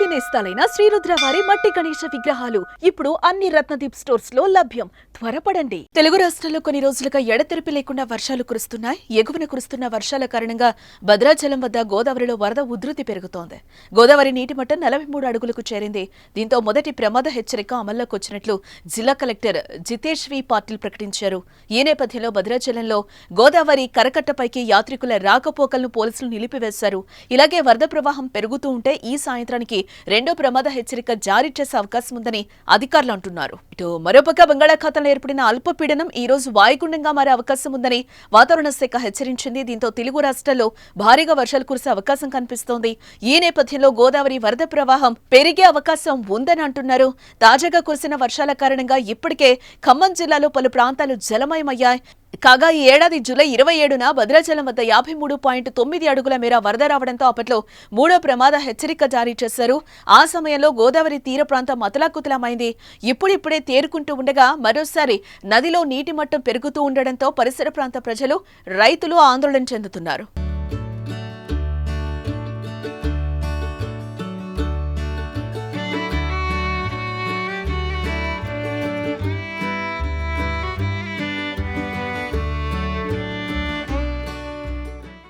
నేస్తాలైన శ్రీరుద్ర వారి మట్టి గణేశ విగ్రహాలు ఇప్పుడు అన్ని రత్నదీప్ స్టోర్స్ లో లభ్యం. త్వరపడండి. తెలుగు రాష్ట్రాల్లో కొన్ని రోజులుగా ఎడతెరిపి లేకుండా వర్షాలు కురుస్తున్నాయి. ఎగువన కురుస్తున్న వర్షాల కారణంగా భద్రాచలం వద్ద గోదావరిలో వరద ఉధృతి పెరుగుతోంది. గోదావరి నీటి మట్టం 43 అడుగులకు చేరింది. దీంతో మొదటి ప్రమాద హెచ్చరిక అమల్లోకి వచ్చినట్లు జిల్లా కలెక్టర్ జితేష్ వి పాటిల్ ప్రకటించారు. ఈ నేపథ్యంలో భద్రాచలంలో గోదావరి కరకట్టపైకి యాత్రికుల రాకపోకలను పోలీసులు నిలిపివేశారు. ఇలాగే వరద ప్రవాహం పెరుగుతూ ఉంటే ఈ సాయంత్రానికి రెండో ప్రమాద హెచ్చరిక జారీ చేసే అవకాశం ఉందని అధికారులు అంటున్నారు. ఇటు మరోపక్క బంగాళాఖాతంలో ఏర్పడిన అల్పపీడనం ఈ రోజు వాయుగుండంగా మారే అవకాశం ఉందని వాతావరణ శాఖ హెచ్చరించింది. దీంతో తెలుగు రాష్ట్రాల్లో భారీగా వర్షాలు కురిసే అవకాశం కనిపిస్తోంది. ఈ నేపథ్యంలో గోదావరి వరద ప్రవాహం పెరిగే అవకాశం ఉందని అంటున్నారు. తాజాగా కురిసిన వర్షాల కారణంగా ఇప్పటికే ఖమ్మం జిల్లాలో పలు ప్రాంతాలు జలమయమయ్యాయి. కాగా ఈ ఏడాది జూలై 27న భద్రాచలం వద్ద 53.9 అడుగుల మేర వరద రావడంతో అప్పట్లో మూడో ప్రమాద హెచ్చరిక జారీ చేశారు. ఆ సమయంలో గోదావరి తీర ప్రాంతం అతలాకుతలమైంది. ఇప్పుడిప్పుడే తేరుకుంటూ ఉండగా మరోసారి నదిలో నీటి మట్టం పెరుగుతూ ఉండడంతో పరిసర ప్రాంత ప్రజలు, రైతులు ఆందోళన చెందుతున్నారు.